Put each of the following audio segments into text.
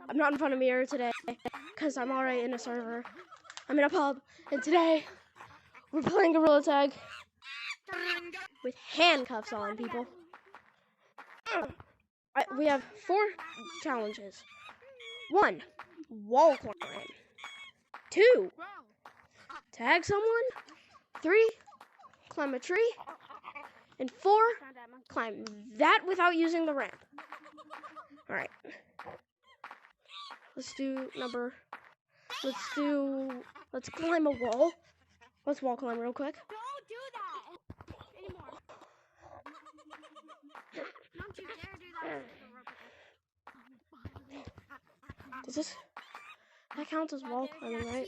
I'm not in front of a mirror today because I'm already in a server. I'm in a pub, and today we're playing gorilla tag with handcuffs on, people. We have 4 challenges. 1, wall climb. 2, tag someone. 3, climb a tree. And 4, climb that without using the ramp. Alright. Let's climb a wall. Let's wall climb real quick. Don't do that anymore. Don't you dare do that. That counts as wall climbing, right?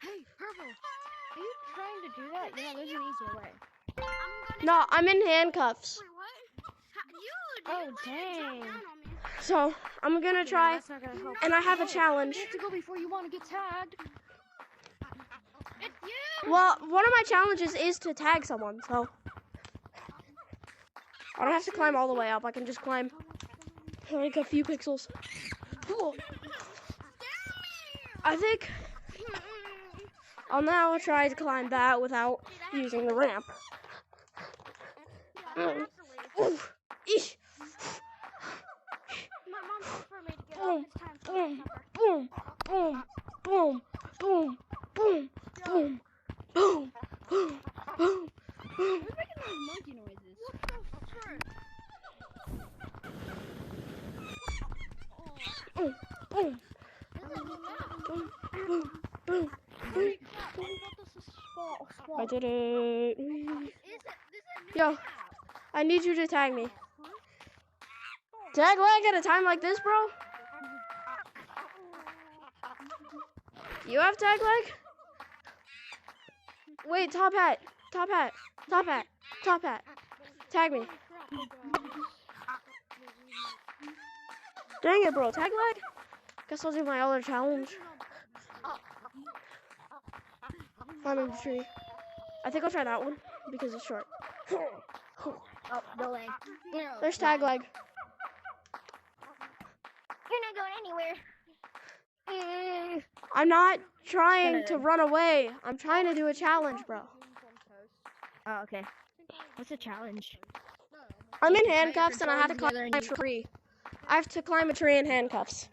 Hey, Purple, are you trying to do that? Yeah, there's an easier way. No, I'm in handcuffs. Wait, what? Oh, dang. So, I'm gonna try, and I have a challenge. You have to go before you want to get tagged. It's you! Well, one of my challenges is to tag someone, so I don't have to climb all the way up. I can just climb like a few pixels. Cool. I think I'll now try to climb that without using the ramp. Boom, boom, boom, boom, boom, boom, boom, boom, boom, boom, boom, boom. We're making those monkey noises. What the frick? Boom, boom, boom, boom, boom, boom. I did it. Yo, I need you to tag me. Tag lag at a time like this, bro? You have tag lag? Wait, top hat. Top hat. Top hat. Top hat. Tag me. Dang it, bro. Tag lag? Guess I'll do my other challenge. Climbing the tree. I think I'll try that one because it's short. Oh, no lag. No. There's tag lag. You're not going anywhere. I'm not trying to run away. I'm trying to do a challenge, bro. Oh, okay. What's a challenge? I'm in handcuffs and I have to climb a tree. I have to climb a tree in handcuffs.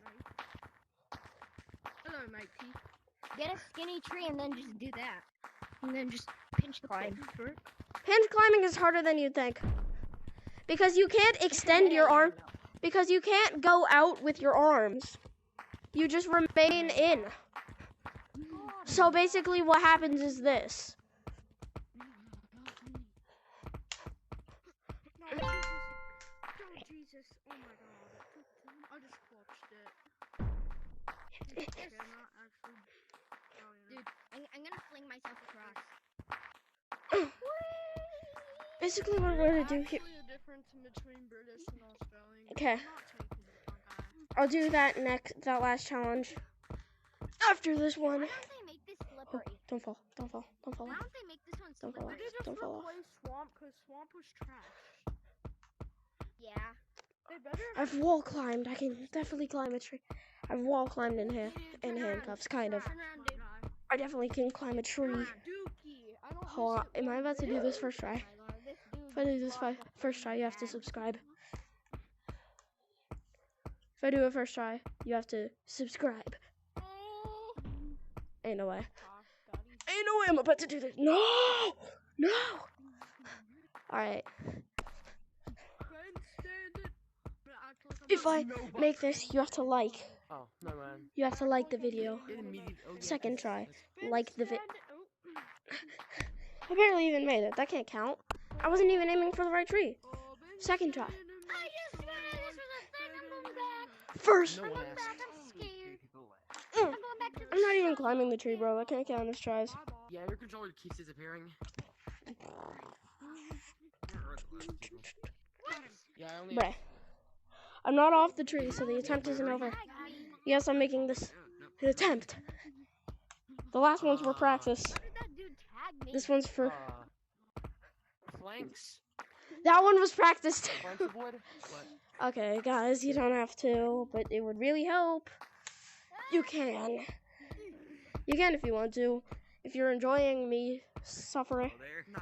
Hello, matey. Get a skinny tree and then just do that. And then just pinch climb. Hinge climbing is harder than you'd think. Because you can't extend your arm. Because you can't go out with your arms. You just remain in. So basically what happens is this. Oh, Jesus. Oh, my God. I just watched it. Dude, I'm gonna fling myself across. Basically what we're gonna do here. Okay. I'll do that last challenge. After this one. Why don't they make this slippery? Oh, don't fall. Don't fall. Don't fall Why off. don't they make this one Don't fall slippery? off. Don't fall off. Swamp, because Swamp was trash. Yeah. I've wall climbed. I can definitely climb a tree. I've wall climbed in handcuffs, kind of. Turn around, dude. I definitely can climb a tree. Hold on. Am I about to do this first try? If I do this first try, you have to subscribe. If I do it first try, you have to subscribe. Ain't no way. Ain't no way I'm about to do this. No! No! Alright. If I make this, you have to like. Oh, no, man. You have to like the video. Second try. Like the vid. I barely even made it. That can't count. I wasn't even aiming for the right tree. Second try. I just wanted this for the second. I'm going back. First. I'm going back. I'm scared. Mm. I'm going back to the I'm not even climbing the tree, bro. I can't count as tries. Yeah, your controller keeps disappearing. Yeah, I only. Bruh. I'm not off the tree, so the attempt isn't over. Yes, I'm making this an attempt. The last ones were practice. What did that This one's for. Planks. That one was practiced. Planks of wood. What? Okay, guys, you don't have to, but it would really help. You can. You can if you want to. If you're enjoying me suffering,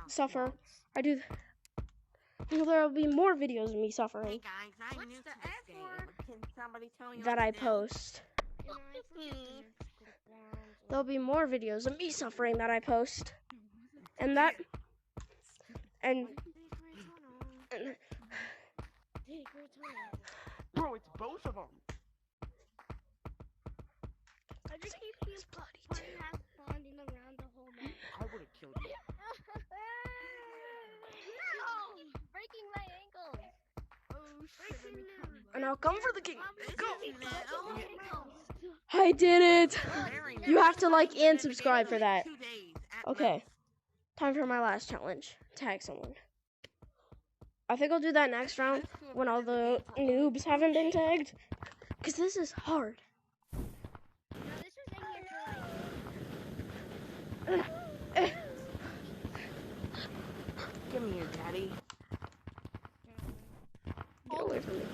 suffer. I do. Well, there'll be more videos of me suffering Hey guys, I'm new to this game. Can somebody tell me that what I to do? post. There'll be more videos of me suffering that I post. And that. And. Bro, it's both of them. I just keep you spawning around the whole map. I would have killed you. No! Breaking my ankles. Oh shit. And I'll come for the king. Go! Ankles. I did it! Very You have nice. to like and subscribe for that. 2 days at Okay. Time for my last challenge. Tag someone. I think I'll do that next round when all the noobs haven't been tagged. Because this is hard. No, this was in here for like. Give me your daddy. Get away from me.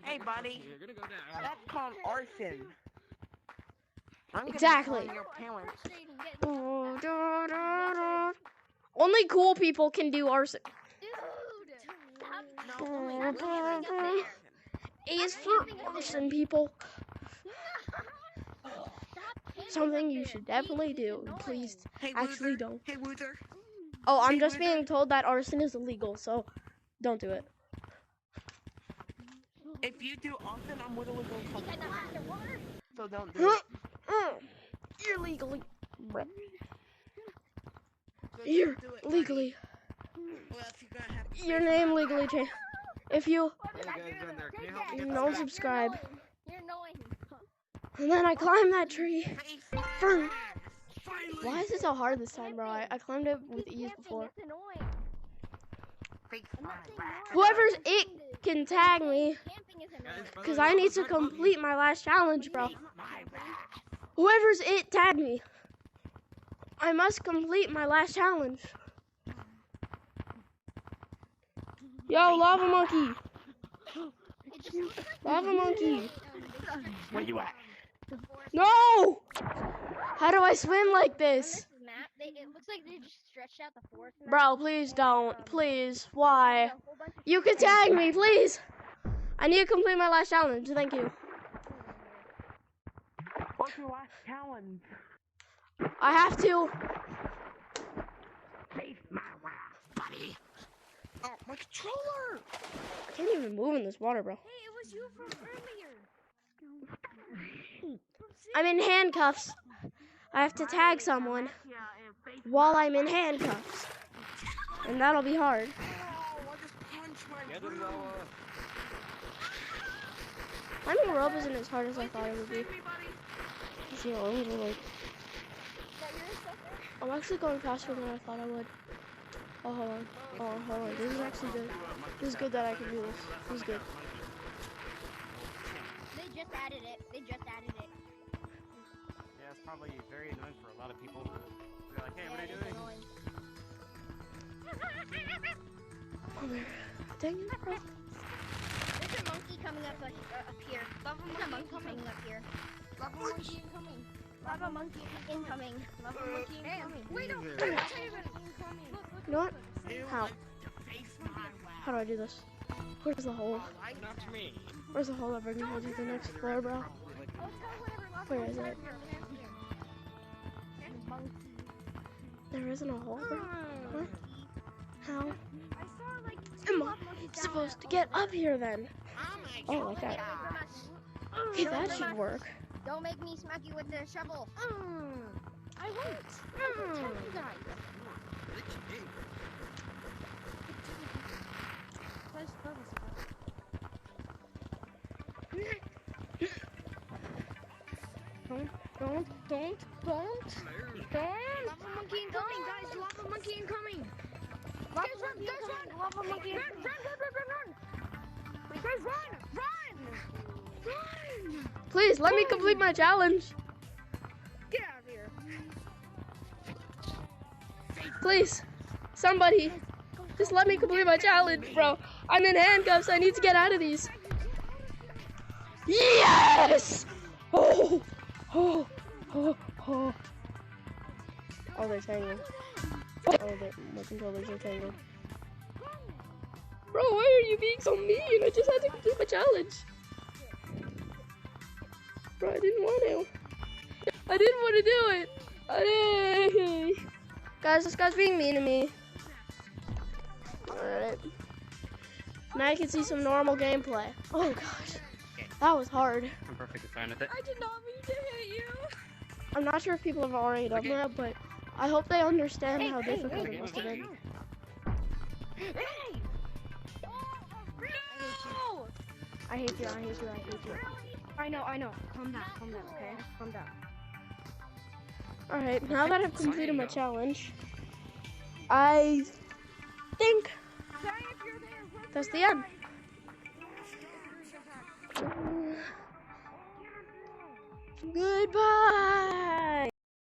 Hey, buddy. You're gonna go down. That's called arson. I'm gonna Exactly. call your parents. Only cool people can do arson. Dude! Stop. No, only Stop women getting up can there. do A is for arson, people. Stop camping Something up you there. should definitely Jeez, do. it's Please Hey, actually loser. don't. Hey, loser. Oh, I'm Hey, just loser. being told that arson is illegal, so don't do it. If you do arson, I'm literally going to annoying. come. You cannot underwater. So don't do it. You're legally. So You're don't do it, buddy. legally. Well, if you're gonna have to Your face name my legally wrath. changed. If you Hey guys, down there. Can you help me get don't this guy? subscribe, You're annoying. and then I climb that tree. Face my Fern. wrath. Finally. Why is it so hard this time, bro? I climbed it with Keep ease camping, before. It's annoying. Face I'm my not saying wrath. no. Whoever's it can tag me, Camping is annoying. Guys, by the because way, I need to I'm trying bug you. complete my last challenge, bro. Face my wrath. Whoever's it, tag me. I must complete my last challenge. Yo, lava monkey. It just looks like Lava monkey. Where you at? No! How do I swim like on this? this map, it looks like they just stretched out the forest map. Bro, please don't. Please. Why? A whole bunch of You can tag me, please. I need to complete my last challenge. Thank you. What's your last challenge? I have to. Face my wrath, buddy. Oh, my controller! I can't even move in this water, bro. Hey, it was you from earlier. I'm in handcuffs. I have to tag someone Yeah, and face while I'm in handcuffs. And that'll be hard. Oh, I just punched my Get him, groove. Noah. Climbing rope isn't as hard as I thought it would be. Save me, buddy. You know, like, I'm actually going faster than I thought I would. Oh, hold on. Oh, hold on. This is actually good. This is good that I can do this. This is good. They just added it. They just added it. Yeah, it's probably very annoying for a lot of people. They're like, hey, what are you it's doing? annoying. Oh, there. Dang it, bro. There's a monkey coming up here. There's a monkey coming up here. Lava monkey incoming. Lava monkey incoming. Lava monkey incoming. Wait, no. There. You know what? Ew, How? face my wrath. How do I do this? Where's the hole? Not me. Where's the hole that brings me to the next floor, bro? Where is it? There isn't a hole, bro. What? How am I supposed to get up here then? Oh, like that. Okay, that should work. Don't make me smack you with the shovel. I won't. I will tell you guys. Don't. Lava monkey incoming, guys. Lava monkey incoming. Guys, run. Guys, run. Lava monkey incoming. Run. Guys, run. Run. Please, let me complete my challenge. Get out of here. Please, somebody, just let me complete my challenge, bro. I'm in handcuffs. I need to get out of these. Yes! Oh, oh, oh, oh. Oh, they're tangled. Oh, my controllers are tangled. Bro, why are you being so mean? I just had to complete my challenge. Bro, I didn't want to. I didn't want to do it. I didn't. Guys, this guy's being mean to me. Alright. Now I can see some normal gameplay. Oh gosh. That was hard. I'm perfectly fine with it. I did not mean to hit you. I'm not sure if people have already done that, but I hope they understand how difficult it must have been. Hey! No! I hate you, I hate you, I hate you. I know. Calm down, okay? Calm down. Alright, now that I've completed my challenge, I think Sorry if you're there. that's the end. Goodbye.